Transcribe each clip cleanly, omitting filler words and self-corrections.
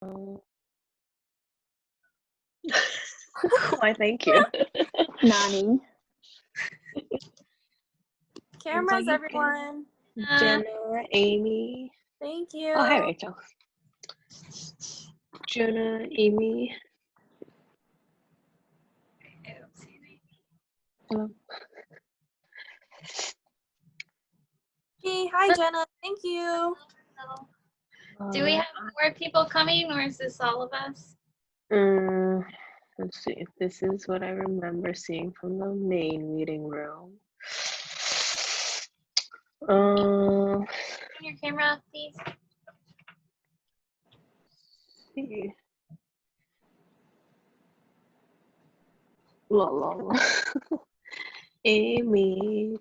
Why, thank you. Nani. Cameras, everyone. Jenna, Amy. Thank you. Oh, hi, Rachel. Jenna, Amy. Hello. Hey, hi, Jenna. Thank you. Do we have more people coming, or is this all of us? Let's see. This is what I remember seeing from the main meeting room. Turn your camera, please. See. La la la. Amy,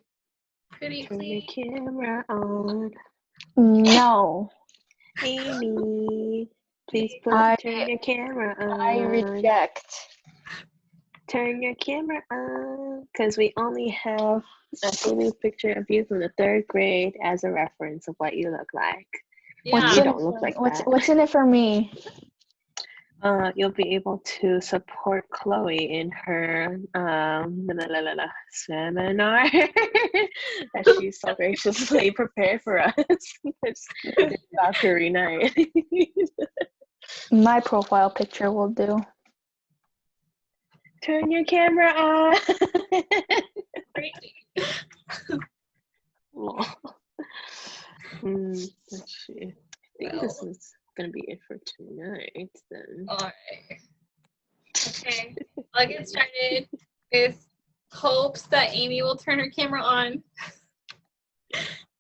Could you turn your please? camera on. No. Amy, please I- turn your camera on. I reject. Turn your camera on, because we only have a saving picture of you from the 3rd grade as a reference of what you look like. What's You in don't it look for- like what's that. what's in it for me? You'll be able to support Chloe in her seminar that she so graciously prepared for us. It's Valkyrie night. My profile picture will do. Turn your camera on. Let's see. I think this is gonna be it for tonight then. All right. Okay. I'll get started with hopes that Amy will turn her camera on.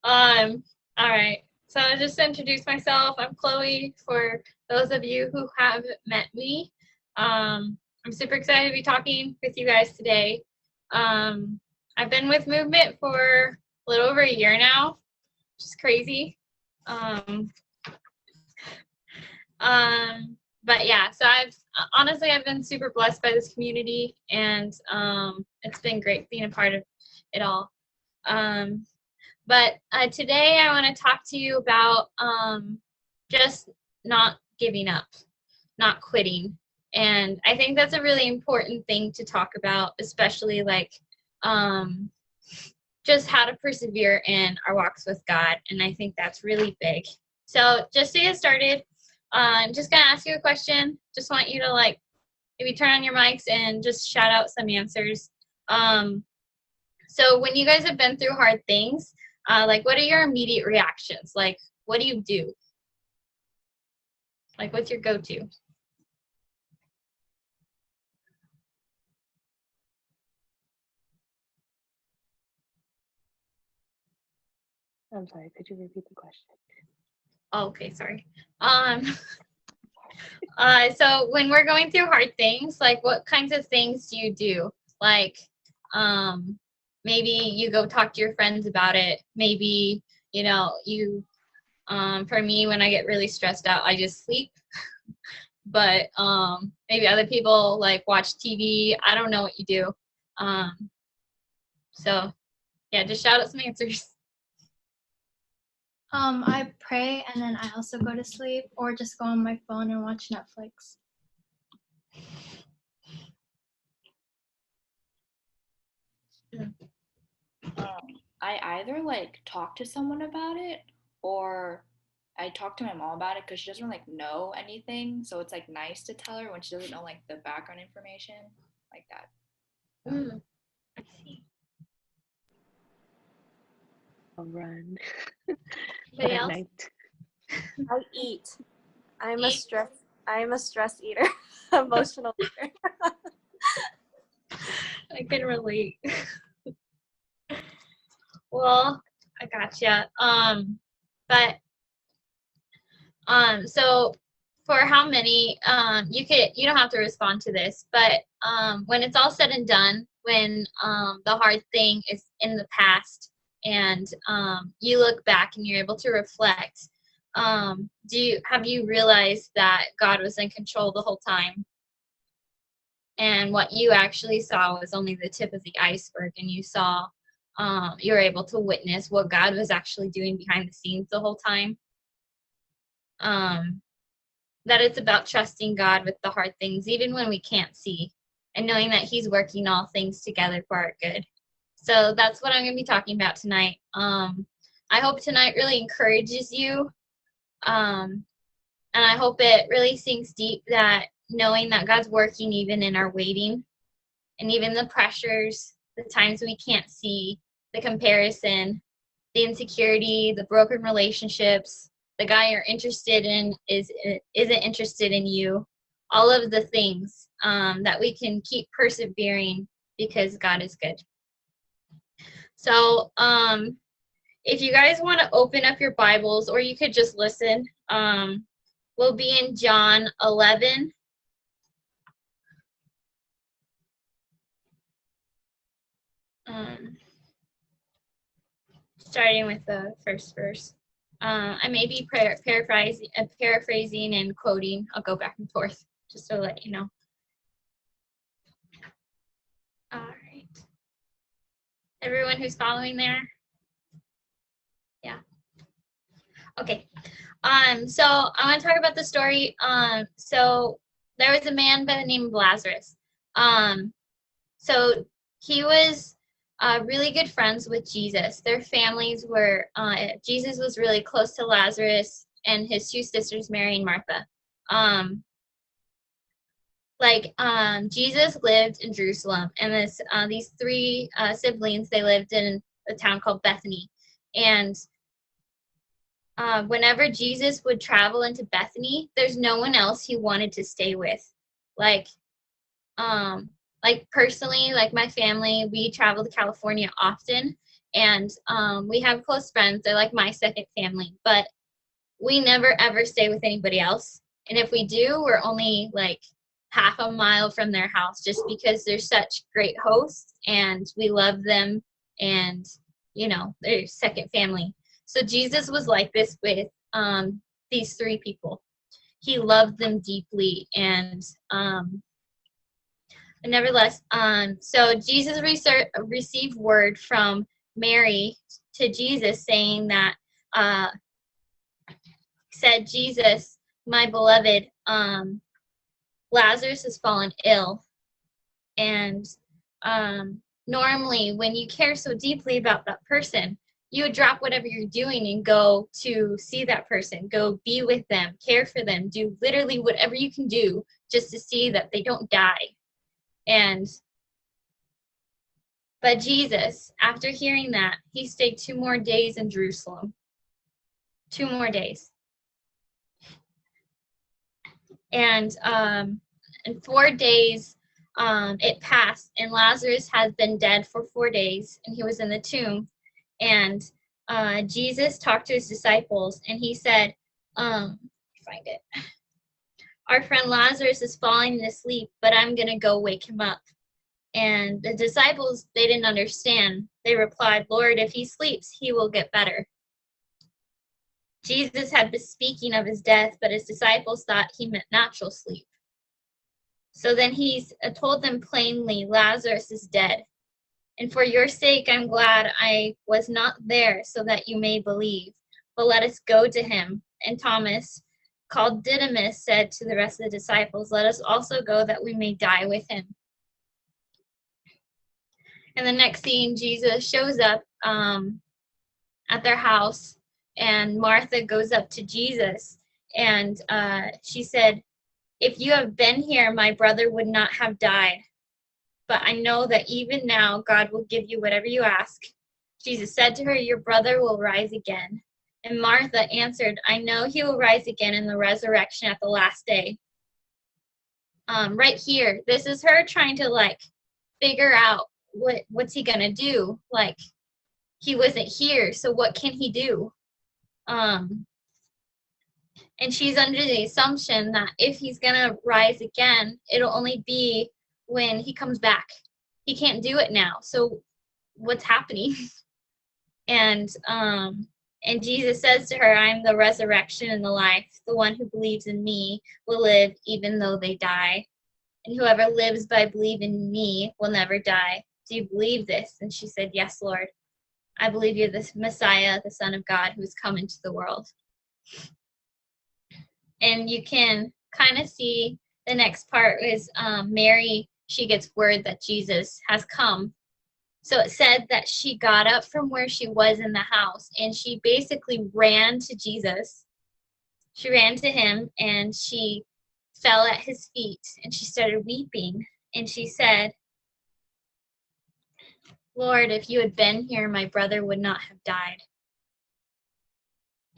All right. So I'll just introduce myself. I'm Chloe. For those of you who have met me, I'm super excited to be talking with you guys today. I've been with Movement for a little over a year now, which is crazy. But yeah, so I've been super blessed by this community, and it's been great being a part of it all. But today I want to talk to you about just not giving up, not quitting. And I think that's a really important thing to talk about, especially like just how to persevere in our walks with God. And I think that's really big. So just to get started, I'm just going to ask you a question. Just want you to like maybe turn on your mics and just shout out some answers. So when you guys have been through hard things, like what are your immediate reactions? Like what do you do? Like what's your go-to? I'm sorry, could you repeat the question? Oh, okay, sorry. So when we're going through hard things, like what kinds of things do you do? Like, maybe you go talk to your friends about it. Maybe, you, for me, when I get really stressed out, I just sleep. But maybe other people like watch TV. I don't know what you do. So yeah, just shout out some answers. I pray and then I also go to sleep or just go on my phone and watch Netflix. I either like talk to someone about it or I talk to my mom about it because she doesn't like know anything. So it's like nice to tell her when she doesn't know like the background information like that. I see. I'll run. Anybody At else? night. I eat. I'm a stress eater. Emotional eater. I can relate. Well, I gotcha. So for how many, you don't have to respond to this, but when it's all said and done, when the hard thing is in the past and you look back and you're able to reflect, have you realized that God was in control the whole time? And what you actually saw was only the tip of the iceberg, and you were able to witness what God was actually doing behind the scenes the whole time. that it's about trusting God with the hard things, even when we can't see, and knowing that He's working all things together for our good. So that's what I'm going to be talking about tonight. I hope tonight really encourages you. And I hope it really sinks deep, that knowing that God's working even in our waiting, and even the pressures, the times we can't see, the comparison, the insecurity, the broken relationships, the guy you're interested in isn't interested in you, all of the things, that we can keep persevering because God is good. So if you guys want to open up your Bibles, or you could just listen, we'll be in John 11. Starting with the first verse. I may be paraphrasing and quoting. I'll go back and forth just to let you know. All right. Everyone who's following there? Yeah. Okay. So I want to talk about the story. So there was a man by the name of Lazarus. So he was really good friends with Jesus. Their families were, Jesus was really close to Lazarus and his two sisters, Mary and Martha. Jesus lived in Jerusalem, and these three siblings, they lived in a town called Bethany. And whenever Jesus would travel into Bethany, there's no one else he wanted to stay with. Personally, like my family, we travel to California often, and we have close friends. They're like my second family, but we never ever stay with anybody else. And if we do, we're only like half a mile from their house, just because they're such great hosts and we love them, and they're second family. So Jesus was like this with these three people. He loved them deeply, and nevertheless, so Jesus received word from Mary to Jesus, saying that, said, Jesus, my beloved, Lazarus has fallen ill. And normally when you care so deeply about that person, you would drop whatever you're doing and go to see that person, go be with them, care for them, do literally whatever you can do just to see that they don't die. But Jesus, after hearing that, he stayed 2 more days in Jerusalem. 2 more days. And 4 days it passed, and Lazarus had been dead for 4 days, and he was in the tomb. And Jesus talked to his disciples, and he said, find it. Our friend Lazarus is falling asleep, but I'm going to go wake him up. And the disciples, they didn't understand. They replied, Lord, if he sleeps, he will get better. Jesus had been speaking of his death, but his disciples thought he meant natural sleep. So then he told them plainly, Lazarus is dead. And for your sake, I'm glad I was not there, so that you may believe. But let us go to him. And Thomas, called Didymus, said to the rest of the disciples, let us also go, that we may die with him. And the next scene, Jesus shows up at their house, and Martha goes up to Jesus, and she said, if you had been here, my brother would not have died. But I know that even now God will give you whatever you ask. Jesus said to her, your brother will rise again. And Martha answered, I know he will rise again in the resurrection at the last day. Right here, this is her trying to figure out what's he gonna do. He wasn't here, so what can he do? And she's under the assumption that if he's gonna rise again, it'll only be when he comes back. He can't do it now. So what's happening? And Jesus says to her, I am the resurrection and the life. The one who believes in me will live even though they die. And whoever lives by believing in me will never die. Do you believe this? And she said, yes, Lord. I believe you're the Messiah, the Son of God, who has come into the world. And you can kind of see the next part is Mary, she gets word that Jesus has come. So it said that she got up from where she was in the house and she basically ran to Jesus. She ran to him and she fell at his feet and she started weeping. And she said, Lord, if you had been here, my brother would not have died.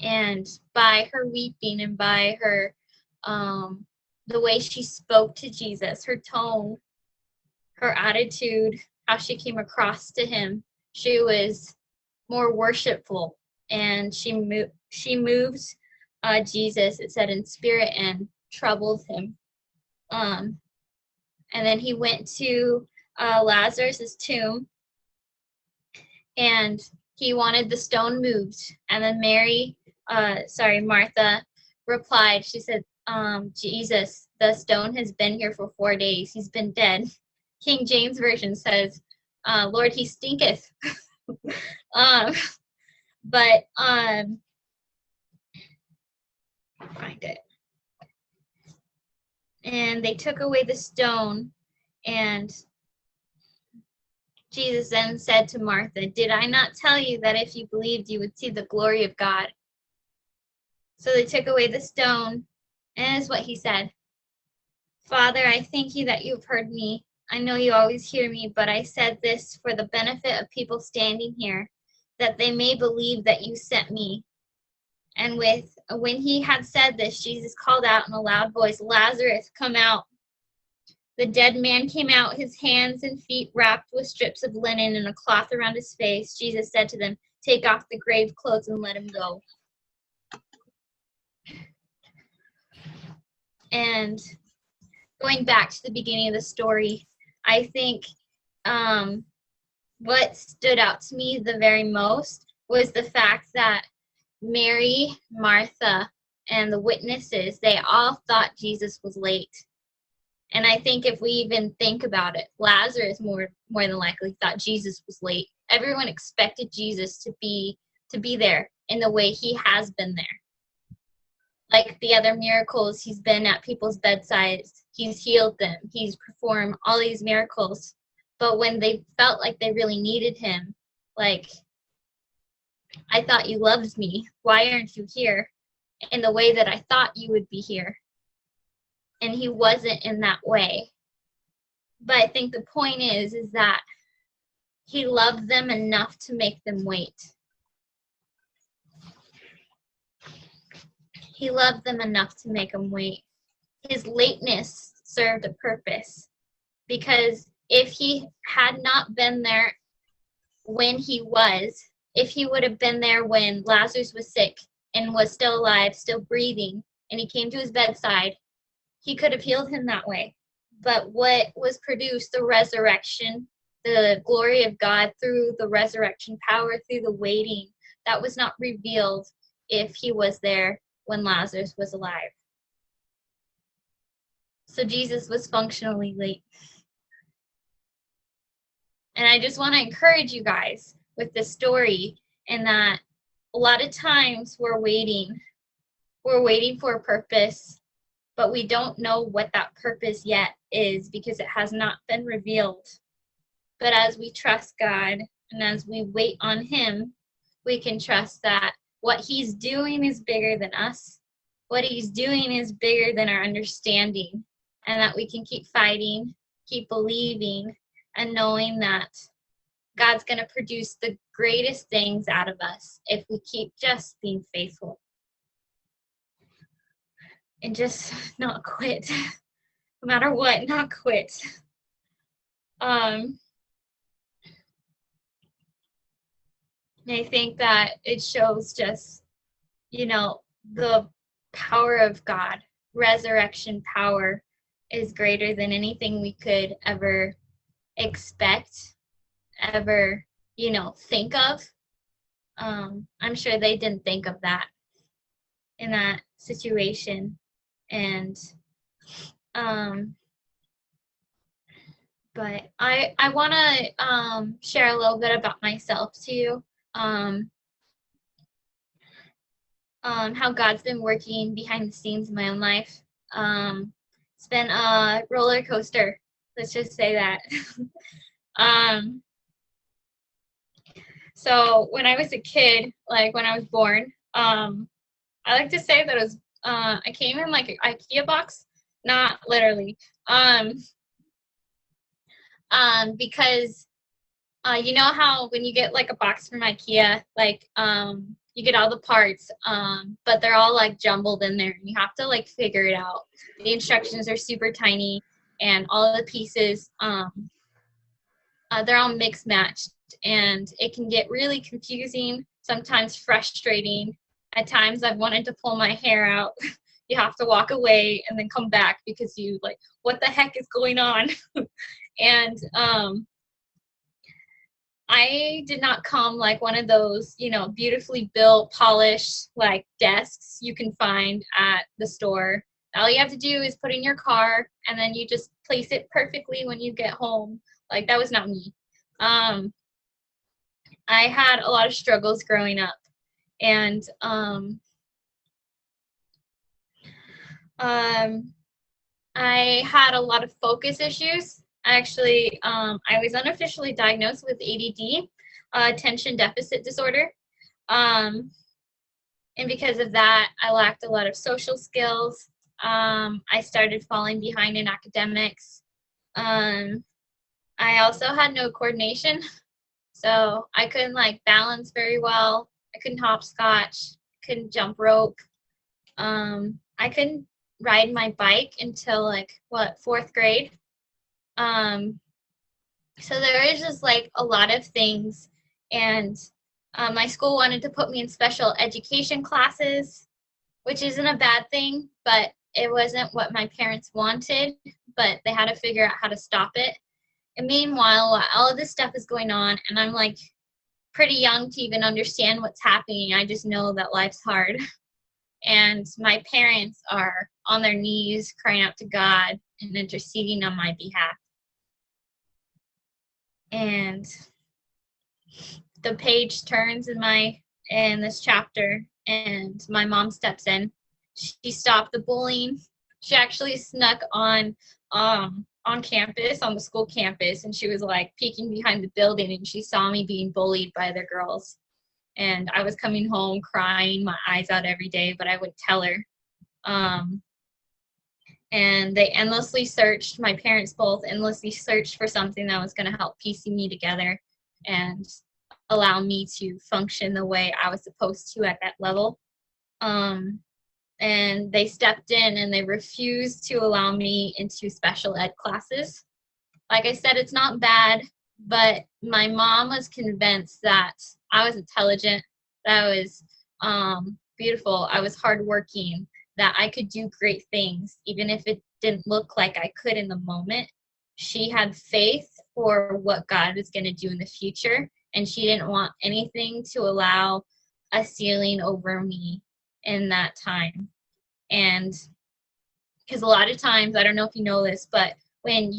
And by her weeping and by her, the way she spoke to Jesus, her tone, her attitude, how she came across to him, she was more worshipful. And she moved Jesus, it said, in spirit and troubled him. And then he went to Lazarus's tomb and he wanted the stone moved. And then Martha replied, she said, Jesus, the stone has been here for 4 days. He's been dead. King James Version says, Lord, he stinketh. Find it. And they took away the stone, and Jesus then said to Martha, did I not tell you that if you believed, you would see the glory of God? So they took away the stone, and this is what he said. Father, I thank you that you've heard me. I know you always hear me, but I said this for the benefit of people standing here, that they may believe that you sent me. And when he had said this, Jesus called out in a loud voice, Lazarus, come out. The dead man came out, his hands and feet wrapped with strips of linen and a cloth around his face. Jesus said to them, take off the grave clothes and let him go. And going back to the beginning of the story, I think what stood out to me the very most was the fact that Mary, Martha, and the witnesses, they all thought Jesus was late. And I think if we even think about it, Lazarus more than likely thought Jesus was late. Everyone expected Jesus to be there in the way he has been there. Like the other miracles, he's been at people's bedsides, he's healed them, he's performed all these miracles. But when they felt like they really needed him, like, I thought you loved me. Why aren't you here in the way that I thought you would be here? And he wasn't in that way. But I think the point is that he loved them enough to make them wait. He loved them enough to make them wait. His lateness served a purpose, because if he had not been there when he was, if he would have been there when Lazarus was sick and was still alive, still breathing, and he came to his bedside, he could have healed him that way. But what was produced, the resurrection, the glory of God through the resurrection power, through the waiting, that was not revealed if he was there when Lazarus was alive. So Jesus was functionally late. And I just want to encourage you guys with this story, in that a lot of times we're waiting for a purpose, but we don't know what that purpose yet is because it has not been revealed. But as we trust God and as we wait on him, we can trust that what he's doing is bigger than us. What he's doing is bigger than our understanding, and that we can keep fighting, keep believing, and knowing that God's going to produce the greatest things out of us if we keep just being faithful and just not quit. No matter what, not quit. I think that it shows just, the power of God. Resurrection power is greater than anything we could ever expect, ever, think of. I'm sure they didn't think of that in that situation. And but I want to share a little bit about myself to you. How God's been working behind the scenes in my own life. It's been a roller coaster. Let's just say that. So when I was a kid, like when I was born, I like to say that it was I came in like an IKEA box, not literally, because you know how when you get like a box from IKEA, like you get all the parts, but they're all like jumbled in there, and you have to like figure it out. The instructions are super tiny, and all the pieces they're all mixed matched, and it can get really confusing, sometimes frustrating. At times I've wanted to pull my hair out. You have to walk away and then come back because you like, what the heck is going on? And I did not come like one of those, you know, beautifully built, polished like desks you can find at the store. All you have to do is put in your car and then you just place it perfectly when you get home. Like that was not me. I had a lot of struggles growing up, and I had a lot of focus issues. Actually, I was unofficially diagnosed with ADD, attention deficit disorder. And because of that, I lacked a lot of social skills. I started falling behind in academics. I also had no coordination, so I couldn't like balance very well. I couldn't hopscotch, couldn't jump rope. I couldn't ride my bike until like fourth grade. So there was just like a lot of things, and my school wanted to put me in special education classes, which isn't a bad thing, but it wasn't what my parents wanted, but they had to figure out how to stop it. And meanwhile, while all of this stuff is going on, and I'm like pretty young to even understand what's happening, I just know that life's hard. And my parents are on their knees crying out to God and interceding on my behalf. And the page turns in this chapter, and my mom steps in. She stopped the bullying. She actually snuck on campus, on the school campus, and she was like peeking behind the building, and she saw me being bullied by the girls. And I was coming home crying my eyes out every day, but I would tell her. And they endlessly searched, my parents both endlessly searched for something that was going to help piecing me together and allow me to function the way I was supposed to at that level. And they stepped in and they refused to allow me into special ed classes. Like I said, it's not bad, but my mom was convinced that I was intelligent, that I was beautiful, I was hardworking, that I could do great things, even if it didn't look like I could in the moment. She had faith for what God was going to do in the future, and she didn't want anything to allow a ceiling over me in that time. And because a lot of times, I don't know if you know this, but when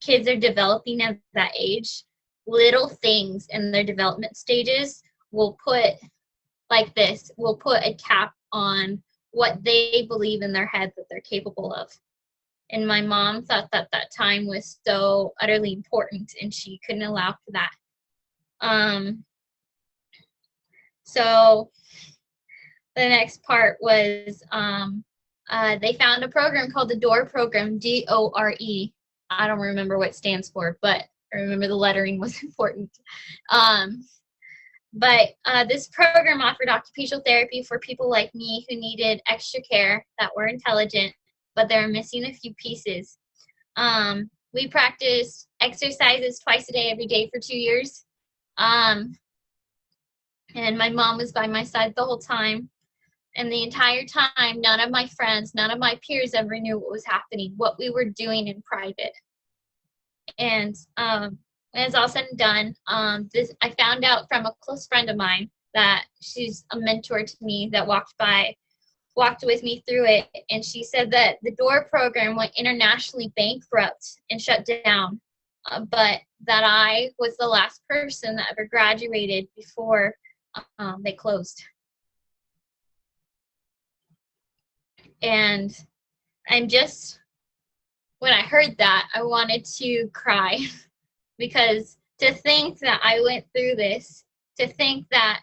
kids are developing at that age, little things in their development stages will put a cap on what they believe in their head that they're capable of. And my mom thought that that time was so utterly important, and she couldn't allow for that. So the next part was they found a program called the DORE program, DORE. I don't remember what it stands for, but I remember the lettering was important. But this program offered occupational therapy for people like me who needed extra care, that were intelligent, but they were missing a few pieces. We practiced exercises twice a day, every day for 2 years. And my mom was by my side the whole time. And the entire time, none of my friends, none of my peers ever knew what was happening, what we were doing in private. And when it's all said and done, I found out from a close friend of mine that she's a mentor to me that walked with me through it. And she said that the DORE program went internationally bankrupt and shut down, but that I was the last person that ever graduated before they closed. And I'm just, when I heard that, I wanted to cry because to think that I went through this, to think that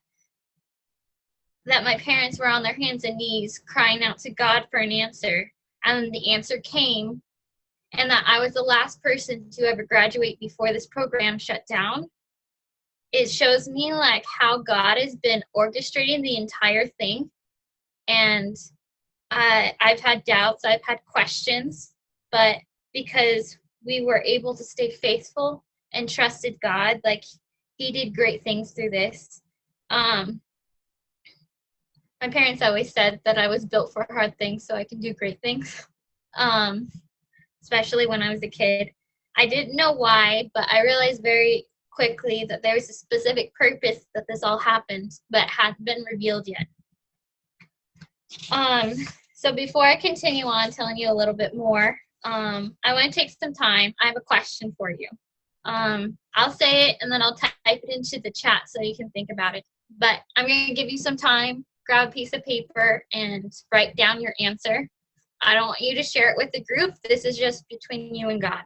my parents were on their hands and knees crying out to God for an answer, and the answer came, and that I was the last person to ever graduate before this program shut down. It shows me like how God has been orchestrating the entire thing. And I've had doubts, I've had questions, but because we were able to stay faithful and trusted God, like He did great things through this. My parents always said that I was built for hard things so I can do great things, especially when I was a kid. I didn't know why, but I realized very quickly that there was a specific purpose that this all happened, but hadn't been revealed yet. So before I continue on telling you a little bit more, I want to take some time. I have a question for you. I'll say it and then I'll type it into the chat so you can think about it. But I'm going to give you some time. Grab a piece of paper and write down your answer. I don't want you to share it with the group. This is just between you and God.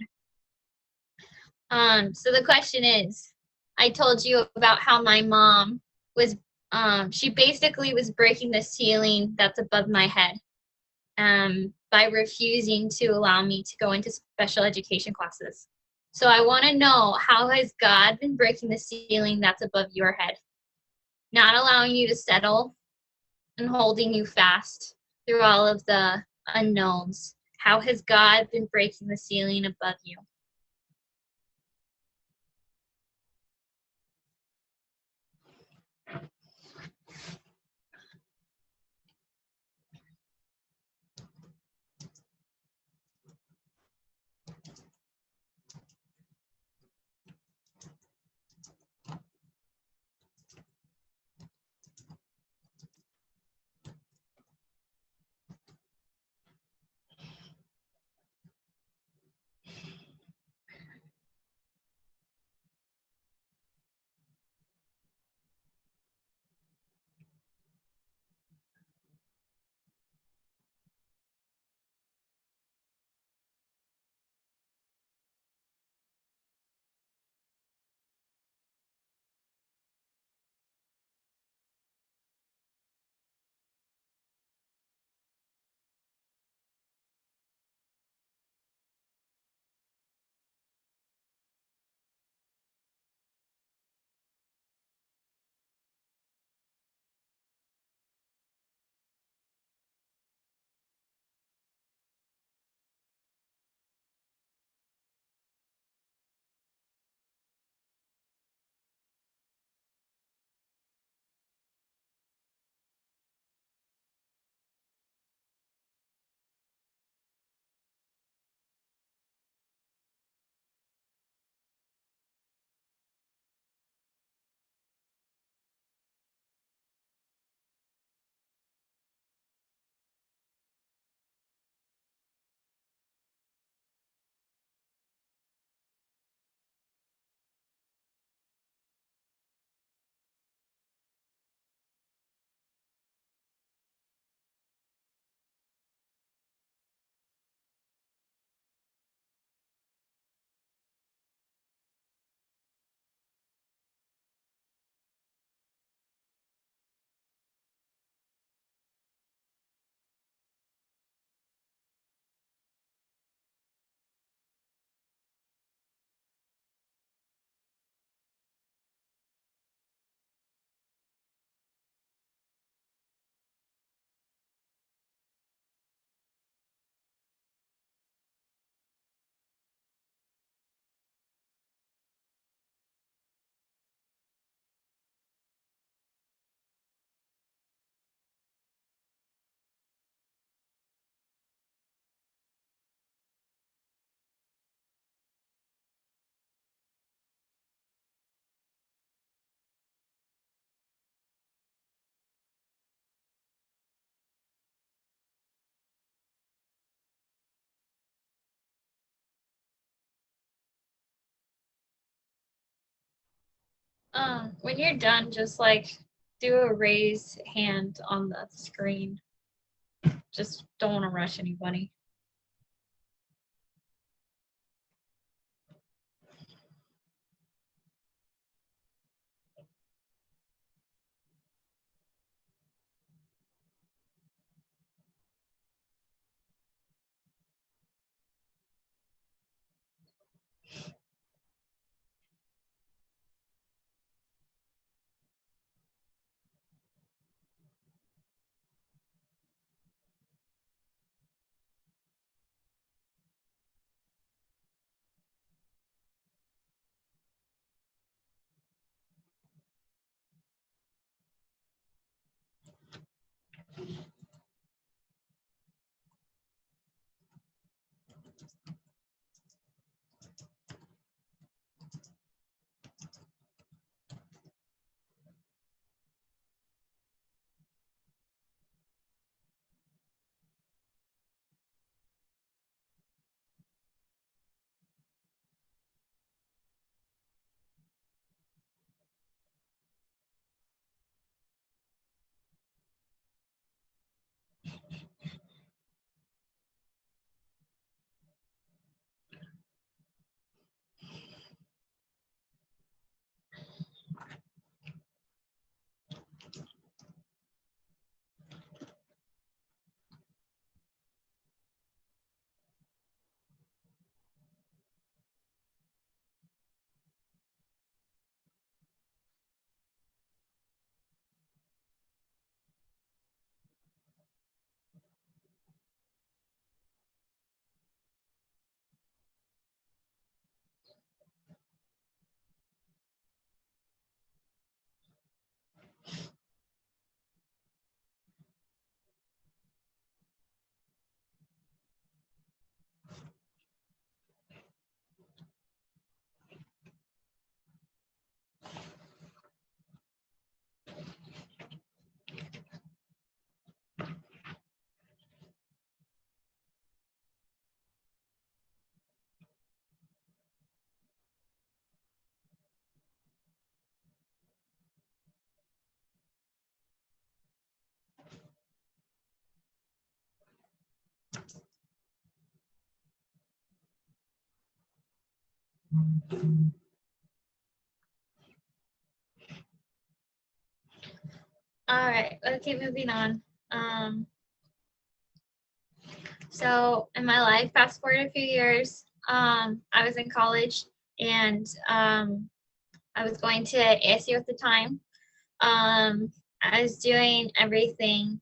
So the question is, I told you about how my mom was, she basically was breaking the ceiling that's above my head by refusing to allow me to go into special education classes. So I want to know, how has God been breaking the ceiling that's above your head? Not allowing you to settle and holding you fast through all of the unknowns. How has God been breaking the ceiling above you? When you're done, just like do a raise hand on the screen. Just don't want to rush anybody. All right, let's keep moving on. So in my life, fast forward a few years, I was in college and I was going to ASU at the time. I was doing everything,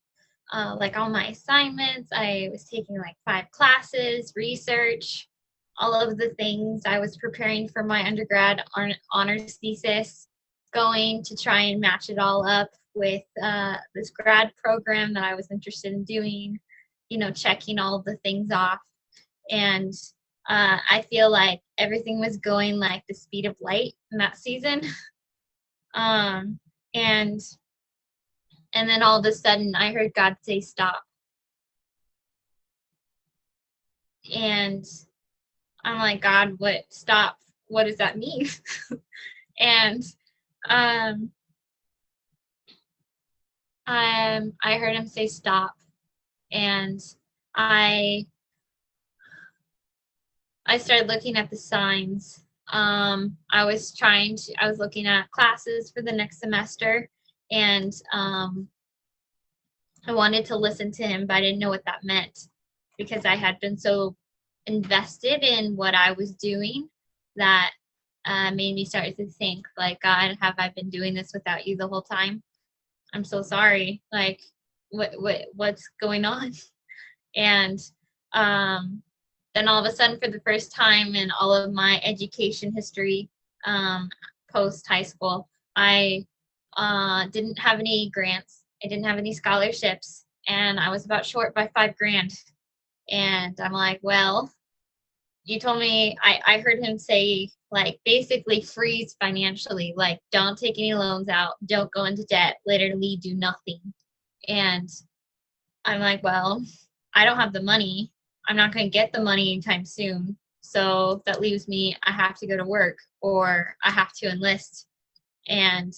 like all my assignments. I was taking like 5 classes, research, all of the things. I was preparing for my undergrad honors thesis, going to try and match it all up with this grad program that I was interested in doing, checking all of the things off. And I feel like everything was going like the speed of light in that season. And then all of a sudden I heard God say stop. And I'm like, God, what stop? What does that mean? And I heard him say stop. And I started looking at the signs. I was looking at classes for the next semester, and I wanted to listen to him, but I didn't know what that meant because I had been so invested in what I was doing that made me start to think, like, God, have I been doing this without you the whole time? I'm so sorry. Like, what's going on? And then all of a sudden, for the first time in all of my education history, post high school, I didn't have any grants. I didn't have any scholarships, and I was about short by $5,000. And I'm like, well, you told me, I heard him say, like, basically freeze financially, like, don't take any loans out, don't go into debt, literally do nothing. And I'm like, well, I don't have the money. I'm not going to get the money anytime soon. So that leaves me, I have to go to work or I have to enlist. And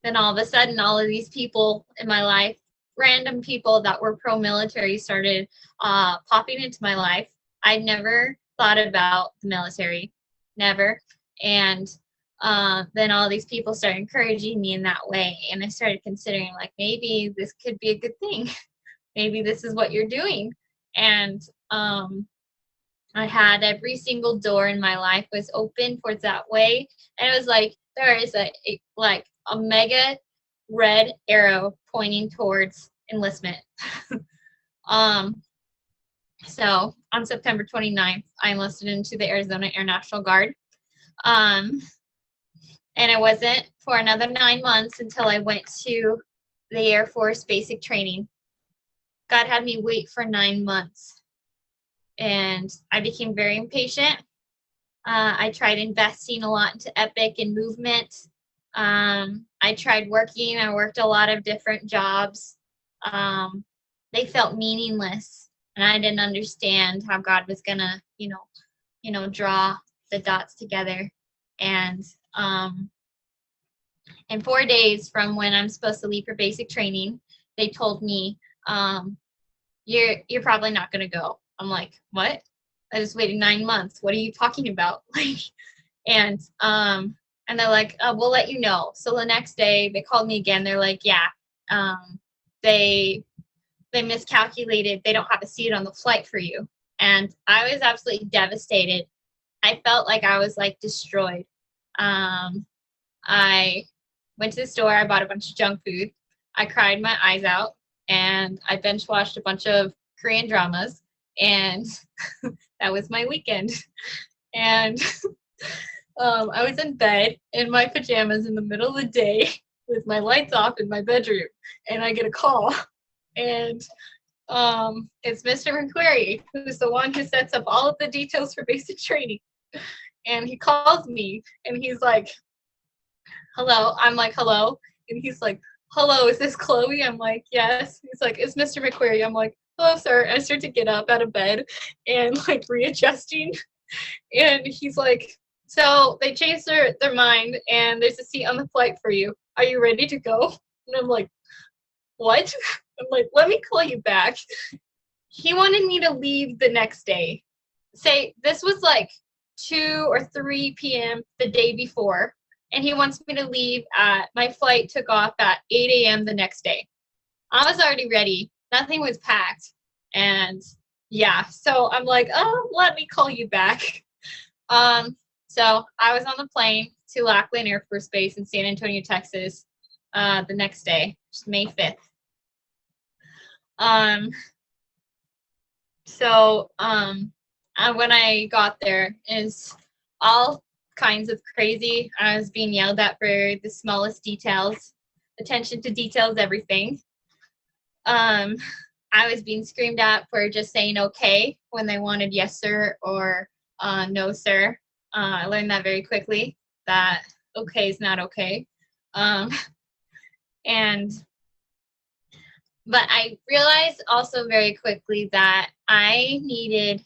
then all of a sudden, all of these people in my life, random people that were pro-military, started popping into my life. I'd never thought about the military, never. And then all these people started encouraging me in that way. And I started considering, like, maybe this could be a good thing. Maybe this is what you're doing. And I had every single door in my life was open towards that way. And it was like, there is a mega red arrow pointing towards enlistment. So on September 29th, I enlisted into the Arizona Air National Guard. And it wasn't for another 9 months until I went to the Air Force basic training. God had me wait for 9 months. And I became very impatient. I tried investing a lot into Epic and movement. I tried working. I worked a lot of different jobs. They felt meaningless, and I didn't understand how God was gonna, draw the dots together. And in 4 days from when I'm supposed to leave for basic training, they told me, you're probably not gonna go. I'm like, what? I just waited 9 months. What are you talking about? And they're like, we'll let you know. So the next day they called me again. They're like, yeah, they miscalculated. They don't have a seat on the flight for you. And I was absolutely devastated. I felt like I was like destroyed. I went to the store. I bought a bunch of junk food. I cried my eyes out, and I binge watched a bunch of Korean dramas. And that was my weekend. And I was in bed in my pajamas in the middle of the day with my lights off in my bedroom, and I get a call. And it's Mr. McQuarrie, who's the one who sets up all of the details for basic training. And he calls me, and he's like, hello. I'm like, hello. And he's like, hello, is this Chloe? I'm like, yes. He's like, it's Mr. McQuarrie. I'm like, hello, sir. I start to get up out of bed and like readjusting. And he's like, so they changed their mind, and there's a seat on the flight for you. Are you ready to go? And I'm like, what? I'm like, let me call you back. He wanted me to leave the next day. Say, this was like 2 or 3 p.m. the day before, and he wants me to leave my flight took off at 8 a.m. the next day. I was already ready. Nothing was packed. And yeah, so I'm like, oh, let me call you back. So I was on the plane to Lackland Air Force Base in San Antonio, Texas, the next day, May 5th. When I got there, is all kinds of crazy. I was being yelled at for the smallest details. Attention to details, everything. I was being screamed at for just saying okay when they wanted yes, sir, or no, sir. I learned that very quickly, that okay is not okay. But I realized also very quickly that I needed,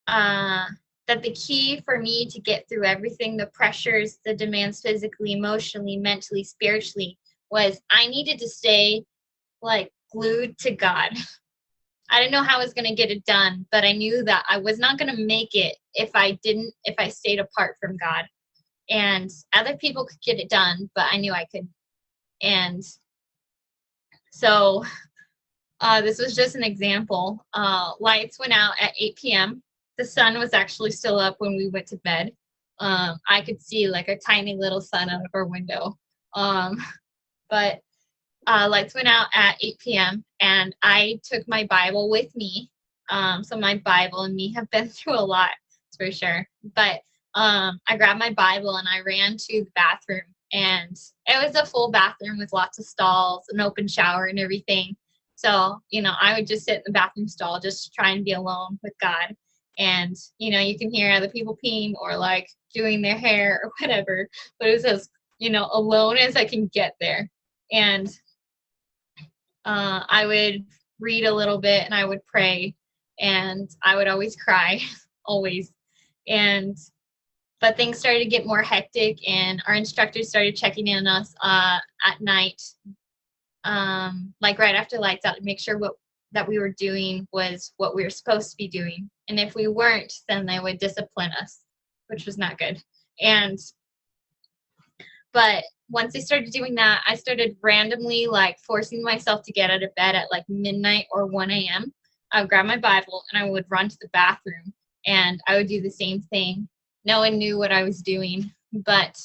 that the key for me to get through everything, the pressures, the demands physically, emotionally, mentally, spiritually, was I needed to stay like glued to God. I didn't know how I was going to get it done, but I knew that I was not going to make it if I stayed apart from God. And other people could get it done, but I knew I could. And so this was just an example. Lights went out at 8 p.m. The sun was actually still up when we went to bed. I could see like a tiny little sun out of our window. But lights went out at 8 p.m. and I took my Bible with me. So my Bible and me have been through a lot, for sure. But I grabbed my Bible and I ran to the bathroom, and it was a full bathroom with lots of stalls, an open shower and everything. So, I would just sit in the bathroom stall, just try and be alone with God. And, you can hear other people peeing or like doing their hair or whatever, but it was as, alone as I can get there. And I would read a little bit and I would pray, and I would always cry, always. But things started to get more hectic, and our instructors started checking in on us at night, like right after lights out, to make sure that we were doing was what we were supposed to be doing. And if we weren't, then they would discipline us, which was not good. But once they started doing that, I started randomly like forcing myself to get out of bed at like midnight or 1 a.m. I would grab my Bible and I would run to the bathroom, and I would do the same thing. No one knew what I was doing, but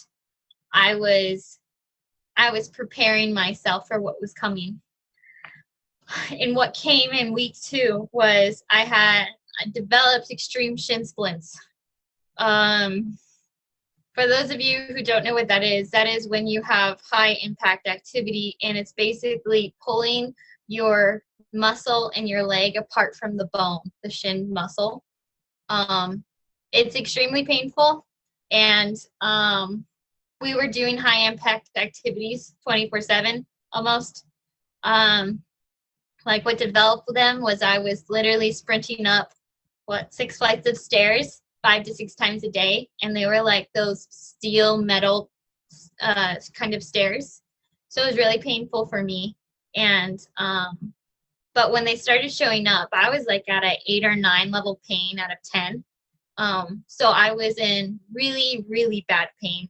I was preparing myself for what was coming. And what came in week 2 was I developed extreme shin splints. For those of you who don't know what that is when you have high impact activity, and it's basically pulling your muscle in your leg apart from the bone, the shin muscle. It's extremely painful, and we were doing high impact activities 24/7 almost. Like what developed them was I was literally sprinting up 6 flights of stairs 5 to 6 times a day, and they were like those steel metal kind of stairs. So it was really painful for me. And but when they started showing up, I was like at an 8 or 9 level pain out of 10. So I was in really, really bad pain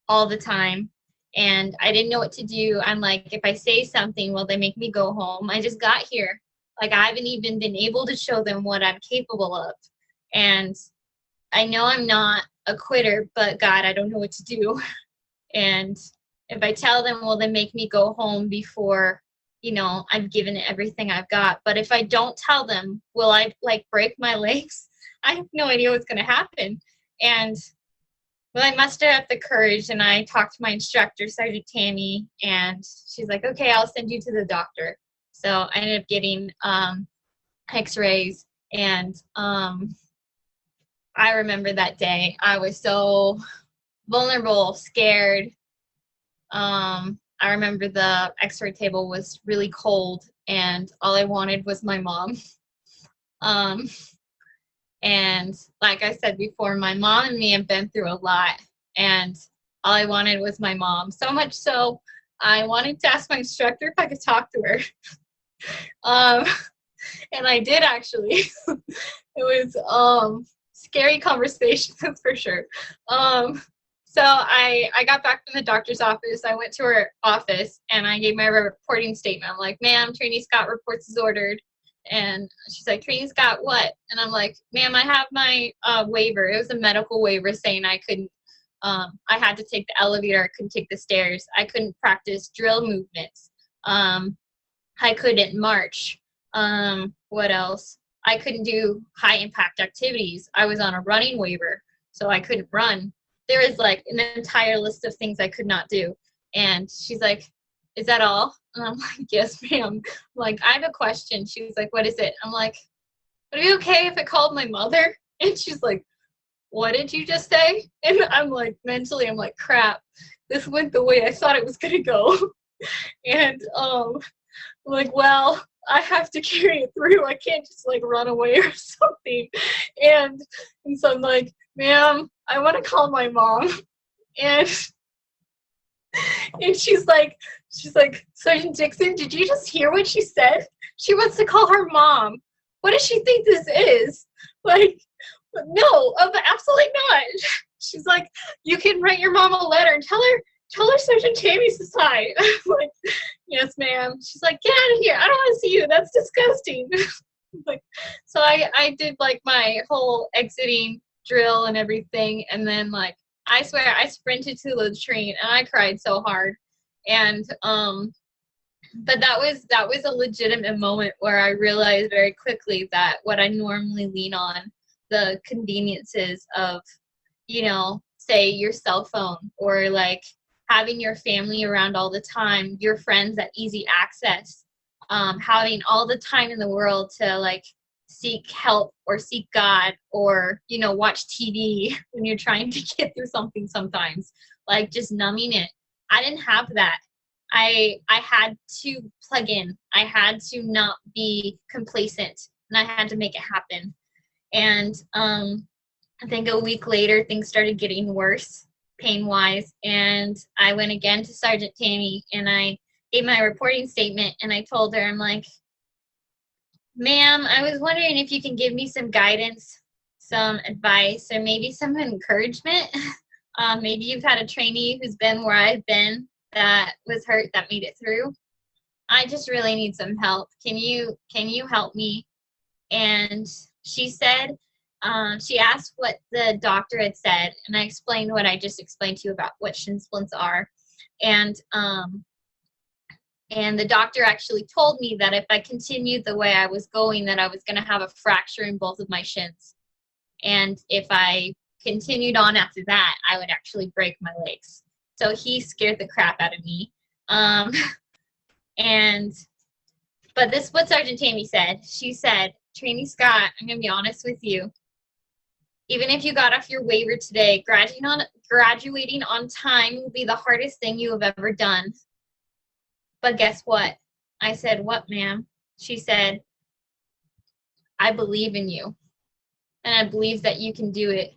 all the time, and I didn't know what to do. I'm like, if I say something, will they make me go home? I just got here. Like, I haven't even been able to show them what I'm capable of. And I know I'm not a quitter, but God, I don't know what to do. And if I tell them, will they make me go home before, I've given it everything I've got? But if I don't tell them, will I like break my legs? I have no idea what's going to happen. And well, I mustered up the courage, and I talked to my instructor, Sergeant Tammy, and she's like, okay, I'll send you to the doctor. So I ended up getting x-rays, and I remember that day. I was so vulnerable, scared. I remember the x-ray table was really cold, and all I wanted was my mom. And like I said before, my mom and me have been through a lot, and all I wanted was my mom. So much so, I wanted to ask my instructor if I could talk to her. And I did, actually. It was scary conversation, that's for sure. So I got back from the doctor's office. I went to her office and I gave my reporting statement. I'm like, ma'am, Trini Scott reports is ordered. And she's like, Trini Scott, what? And I'm like, ma'am, I have my waiver. It was a medical waiver saying I couldn't, I had to take the elevator. I couldn't take the stairs. I couldn't practice drill movements. I couldn't march. What else? I couldn't do high impact activities. I was on a running waiver, so I couldn't run. There was like an entire list of things I could not do. And she's like, is that all? And I'm like, yes, ma'am. I'm like, I have a question. She was like, what is it? I'm like, would it be okay if I called my mother? And she's like, what did you just say? And I'm like, mentally, I'm like, crap, this went the way I thought it was gonna go. And I'm like, well, I have to carry it through. I can't just like run away or something. And so I'm like, ma'am, I want to call my mom. And she's like, Sergeant Dixon, did you just hear what she said? She wants to call her mom. What does she think this is? Like, no, absolutely not. She's like, you can write your mom a letter and tell her Sergeant Tammy says hi. I'm like, yes, ma'am. She's like, get out of here. I don't want to see you. That's disgusting. Like, so I did like my whole exiting drill and everything, and then like I swear I sprinted to the latrine and I cried so hard. And but that was a legitimate moment where I realized very quickly that what I normally lean on, the conveniences of, you know, say your cell phone or like having your family around all the time, your friends at easy access, having all the time in the world to like seek help or seek God or, you know, watch TV when you're trying to get through something sometimes, like just numbing it. I didn't have that. I had to plug in. I had to not be complacent, and I had to make it happen. And I think a week later, things started getting worse, pain-wise, and I went again to Sergeant Tammy, and I gave my reporting statement, and I told her, I'm like, ma'am, I was wondering if you can give me some guidance, some advice, or maybe some encouragement. Maybe you've had a trainee who's been where I've been that was hurt, that made it through. I just really need some help. Can you help me? And she said, she asked what the doctor had said, and I explained what I just explained to you about what shin splints are. And the doctor actually told me that if I continued the way I was going, that I was going to have a fracture in both of my shins. And if I continued on after that, I would actually break my legs. So he scared the crap out of me. But this is what Sergeant Tammy said. She said, Trini Scott, I'm going to be honest with you. Even if you got off your waiver today, graduating on time will be the hardest thing you have ever done. But guess what? I said, what, ma'am? She said, I believe in you. And I believe that you can do it.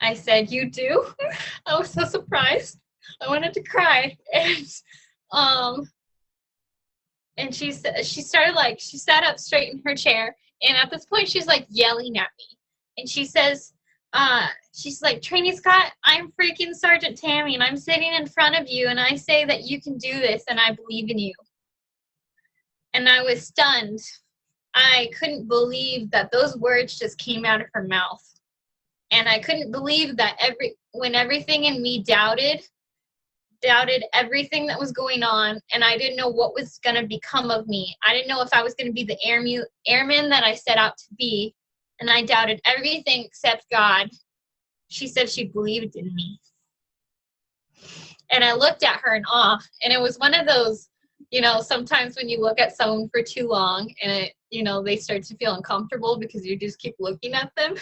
I said, you do? I was so surprised. I wanted to cry. And she started like, she sat up straight in her chair. And at this point, she's like yelling at me. And she says, she's like, Trini Scott, I'm freaking Sergeant Tammy, and I'm sitting in front of you, and I say that you can do this, and I believe in you. And I was stunned. I couldn't believe that those words just came out of her mouth. And I couldn't believe that when everything in me doubted everything that was going on, and I didn't know what was going to become of me. I didn't know if I was going to be the airman that I set out to be, and I doubted everything except God. She said she believed in me. And I looked at her in awe, and it was one of those, you know, sometimes when you look at someone for too long and they start to feel uncomfortable because you just keep looking at them.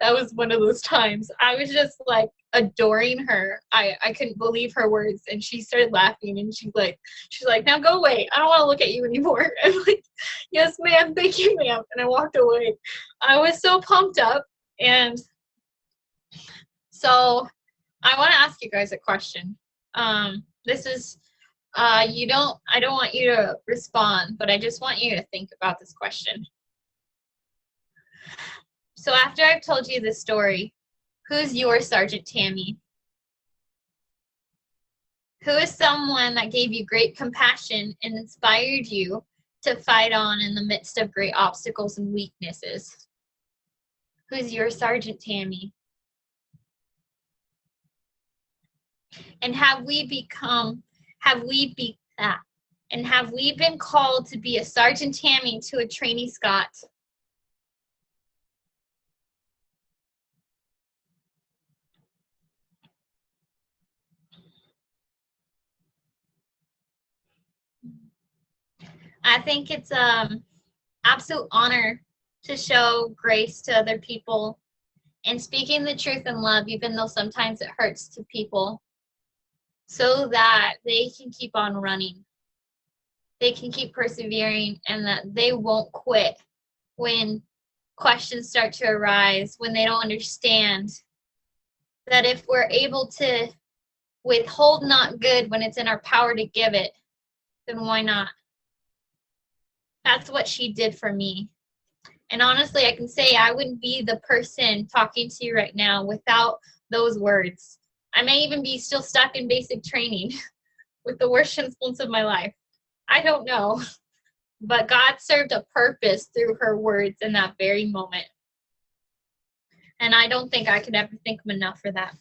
That was one of those times. I was just like adoring her. I couldn't believe her words, and she started laughing, and she's like, now go away. I don't want to look at you anymore. I'm like, yes, ma'am. Thank you, ma'am. And I walked away. I was so pumped up. And so I want to ask you guys a question. This is, I don't want you to respond, but I just want you to think about this question. So after I've told you this story, who's your Sergeant Tammy? Who is someone that gave you great compassion and inspired you to fight on in the midst of great obstacles and weaknesses? Who's your Sergeant Tammy? And have we been called to be a Sergeant Tammy to a trainee Scott? I think it's absolute honor to show grace to other people and speaking the truth in love, even though sometimes it hurts to people, so that they can keep on running. They can keep persevering, and that they won't quit when questions start to arise, when they don't understand. That if we're able to withhold not good when it's in our power to give it, then why not? That's what she did for me. And honestly, I can say I wouldn't be the person talking to you right now without those words. I may even be still stuck in basic training with the worst influence of my life. I don't know. But God served a purpose through her words in that very moment. And I don't think I could ever thank him enough for that.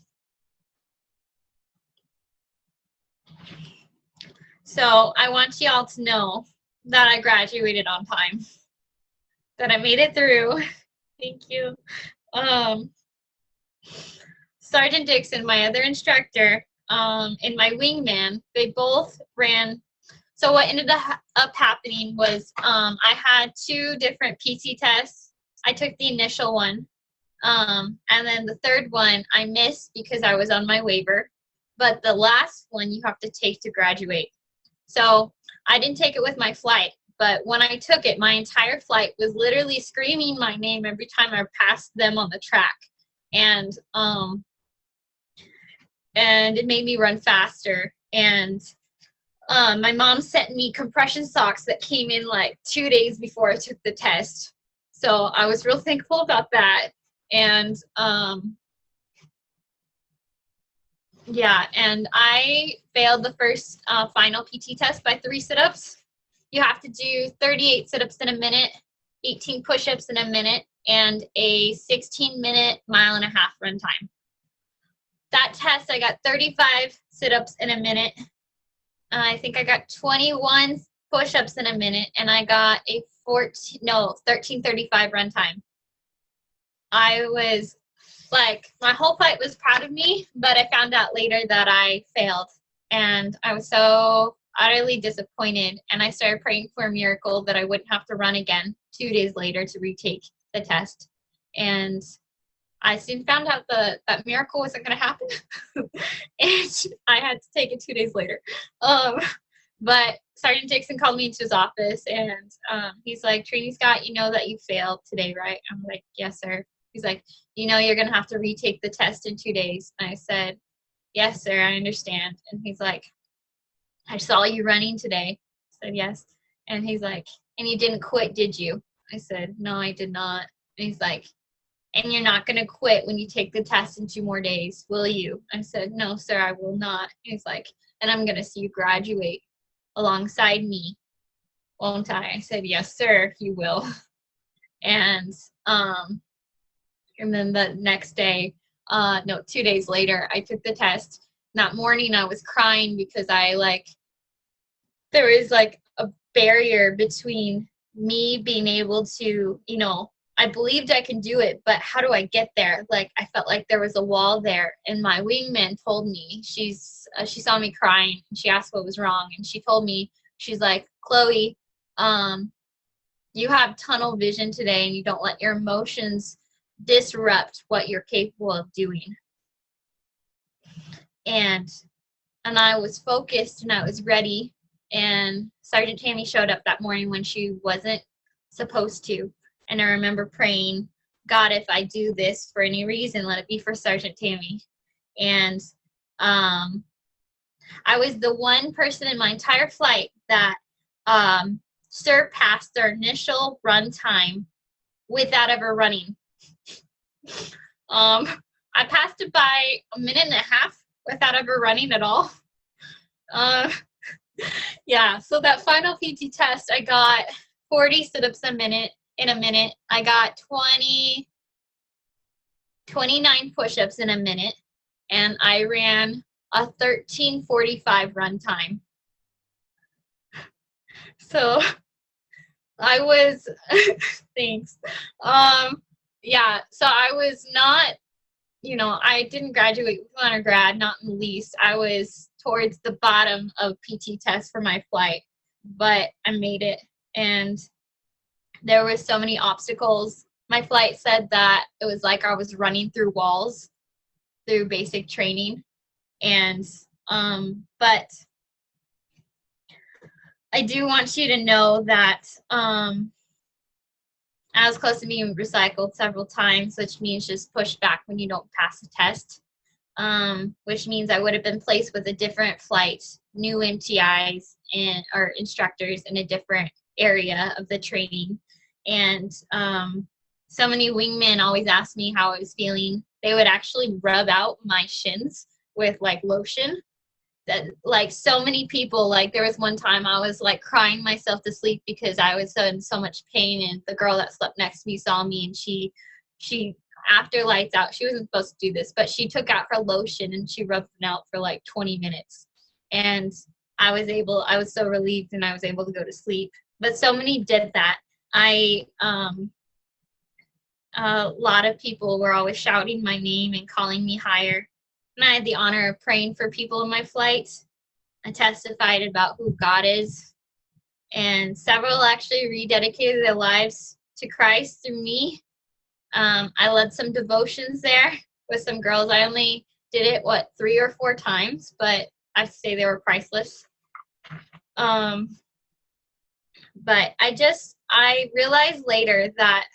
So I want you all to know that I graduated on time, that I made it through. Thank you. Sergeant Dixon, my other instructor, and my wingman, they both ran. So what ended up happening was I had 2 different PT tests. I took the initial one, and then the third one I missed because I was on my waiver. But the last one you have to take to graduate. So I didn't take it with my flight, but when I took it, my entire flight was literally screaming my name every time I passed them on the track. And it made me run faster. And my mom sent me compression socks that came in like 2 days before I took the test. So I was real thankful about that. And yeah, and I failed the first final PT test by 3 sit-ups. You have to do 38 sit-ups in a minute, 18 push-ups in a minute, and a 16-minute mile-and-a-half run time. That test, I got 35 sit-ups in a minute. I think I got 21 push-ups in a minute, and I got a 13:35 run time. I was like, my whole flight was proud of me, but I found out later that I failed, and I was so utterly disappointed, and I started praying for a miracle that I wouldn't have to run again 2 days later to retake the test. And I soon found out that miracle wasn't going to happen, and I had to take it 2 days later. But Sergeant Dixon called me into his office, and he's like, Trainee Scott, you know that you failed today, right? I'm like, yes, sir. He's like, you know you're going to have to retake the test in 2 days. And I said, yes, sir, I understand. And he's like, I saw you running today. I said, yes. And he's like, and you didn't quit, did you? I said, no, I did not. And he's like, and you're not going to quit when you take the test in 2 more days, will you? I said, no, sir, I will not. And he's like, and I'm going to see you graduate alongside me, won't I? I said, yes, sir, you will. And then the next day, 2 days later, I took the test. That morning, I was crying because there was like a barrier between me being able to, I believed I can do it, but how do I get there? Like, I felt like there was a wall there. And my wingman told me, she saw me crying, and she asked what was wrong. And she told me, she's like, Chloe, you have tunnel vision today, and you don't let your emotions disrupt what you're capable of doing. And I was focused, and I was ready. And Sergeant Tammy showed up that morning when she wasn't supposed to. And I remember praying, God, if I do this for any reason, let it be for Sergeant Tammy. And I was the one person in my entire flight that surpassed their initial run time without ever running. I passed it by a minute and a half without ever running at all. Yeah, so that final PT test, I got 40 sit-ups in a minute. I got 29 push-ups in a minute, and I ran a 13:45 run time. So I was, thanks. Yeah, so I was not, I didn't graduate with undergrad, not in the least. I was towards the bottom of PT test for my flight, but I made it. And there were so many obstacles. My flight said that it was like I was running through walls through basic training. And, but I do want you to know that I was close to being recycled several times, which means just pushed back when you don't pass the test, which means I would have been placed with a different flight, new MTIs or instructors in a different area of the training. And so many wingmen always asked me how I was feeling. They would actually rub out my shins with like lotion. That like so many people, like there was one time I was like crying myself to sleep because I was in so much pain, and the girl that slept next to me saw me, and she after lights out, she wasn't supposed to do this, but she took out her lotion and she rubbed it out for like 20 minutes. And I was so relieved, and I was able to go to sleep. But so many did that. A lot of people were always shouting my name and calling me higher. And I had the honor of praying for people in my flight. I testified about who God is. And several actually rededicated their lives to Christ through me. I led some devotions there with some girls. I only did it, 3 or 4 times, but I have to say they were priceless. But I realized later that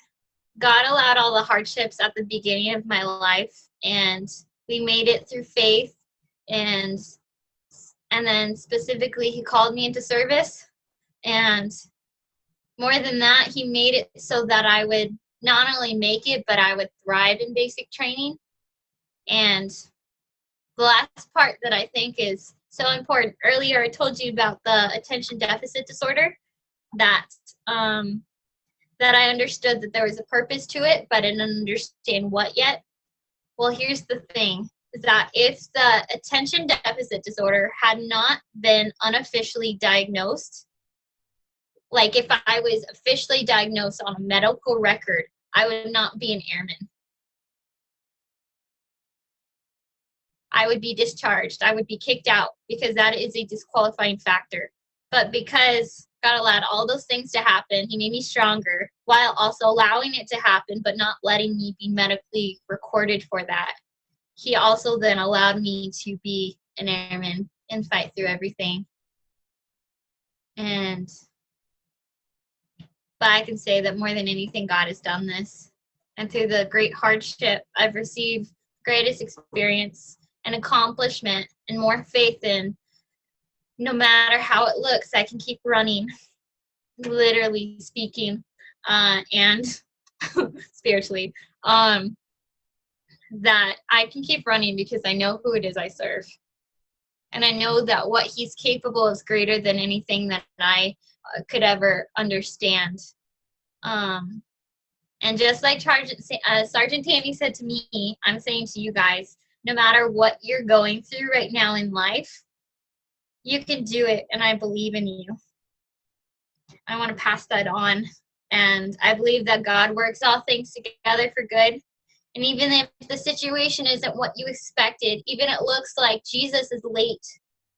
God allowed all the hardships at the beginning of my life, and we made it through faith, and then specifically he called me into service, and more than that, he made it so that I would not only make it, but I would thrive in basic training. And the last part that I think is so important, earlier I told you about the attention deficit disorder, that I understood that there was a purpose to it, but I didn't understand what yet. Well, here's the thing, is that if the attention deficit disorder had not been unofficially diagnosed, like if I was officially diagnosed on a medical record, I would not be an airman. I would be discharged. I would be kicked out, because that is a disqualifying factor. But because God allowed all those things to happen, he made me stronger while also allowing it to happen, but not letting me be medically recorded for that. He also then allowed me to be an airman and fight through everything. But I can say that more than anything, God has done this. And through the great hardship, I've received greatest experience and accomplishment and more faith in, no matter how it looks, I can keep running, literally speaking, and spiritually, that I can keep running because I know who it is I serve. And I know that what he's capable is greater than anything that I could ever understand. And just like Sergeant Tammy said to me, I'm saying to you guys, no matter what you're going through right now in life, you can do it, and I believe in you. I want to pass that on. And I believe that God works all things together for good. And even if the situation isn't what you expected, even it looks like Jesus is late,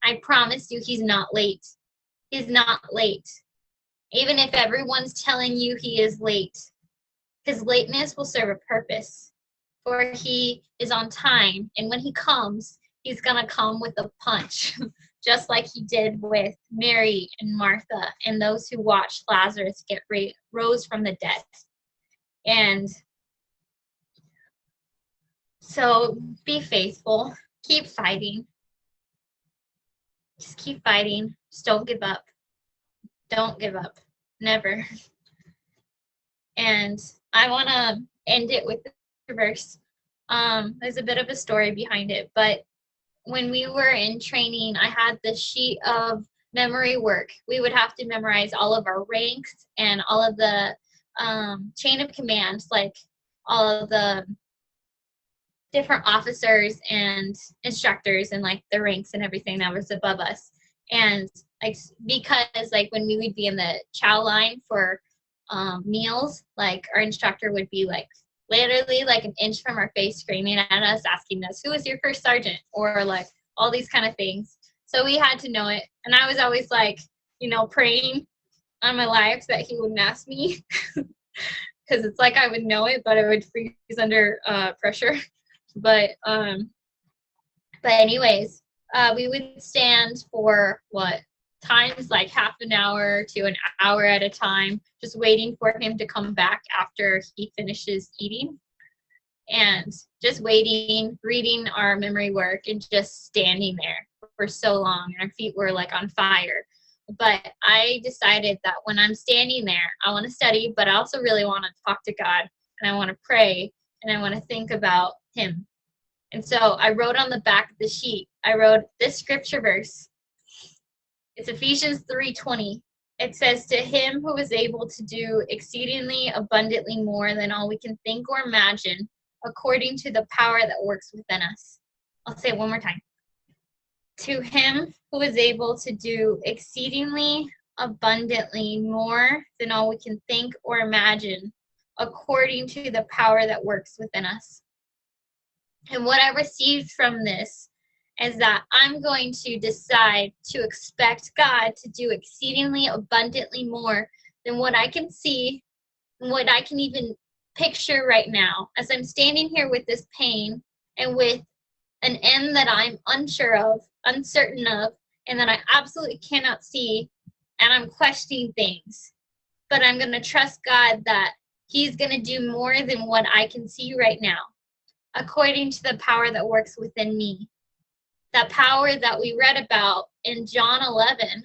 I promise you he's not late. He's not late. Even if everyone's telling you he is late, his lateness will serve a purpose. For he is on time, and when he comes, he's going to come with a punch, just like he did with Mary and Martha and those who watched Lazarus get rose from the dead. And so be faithful. Keep fighting. Just keep fighting. Just don't give up. Don't give up. Never. And I want to end it with the verse. There's a bit of a story behind it, but when we were in training, I had this sheet of memory work. We would have to memorize all of our ranks and all of the chain of commands, like all of the different officers and instructors and like the ranks and everything that was above us. And like, because like when we would be in the chow line for meals, like our instructor would be like literally like an inch from our face screaming at us, asking us, who was your first sergeant? Or like all these kind of things. So we had to know it. And I was always like, you know, praying on my life that he wouldn't ask me. Because it's like I would know it, but I would freeze under pressure. But anyways, we would stand for times like half an hour to an hour at a time, just waiting for him to come back after he finishes eating, and just waiting, reading our memory work, and just standing there for so long, and our feet were like on fire. But I decided that when I'm standing there, I want to study, but I also really want to talk to God, and I want to pray, and I want to think about him. And so I wrote on the back of the sheet, I wrote this scripture verse. It's Ephesians 3:20. It says, to him who is able to do exceedingly abundantly more than all we can think or imagine, according to the power that works within us. I'll say it one more time. To him who is able to do exceedingly abundantly more than all we can think or imagine, according to the power that works within us. And what I received from this is that I'm going to decide to expect God to do exceedingly abundantly more than what I can see and what I can even picture right now, as I'm standing here with this pain and with an end that I'm unsure of, uncertain of, and that I absolutely cannot see, and I'm questioning things. But I'm going to trust God that he's going to do more than what I can see right now, according to the power that works within me. That power that we read about in John 11,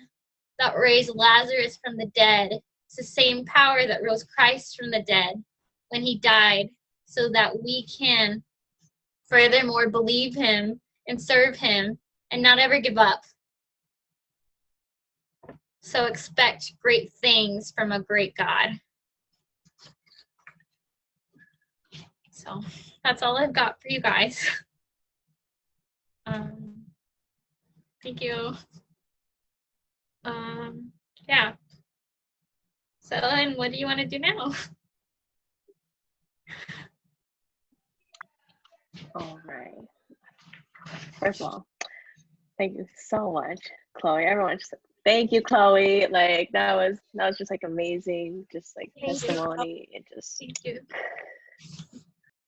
that raised Lazarus from the dead. It's the same power that rose Christ from the dead when he died, so that we can furthermore believe him and serve him and not ever give up. So expect great things from a great God. So that's all I've got for you guys. Thank you. Yeah. So, and what do you want to do now? All right. First of all, thank you so much, Chloe. Everyone just thank you, Chloe. Like that was just like amazing, just like Thank you. testimony. It just Thank you.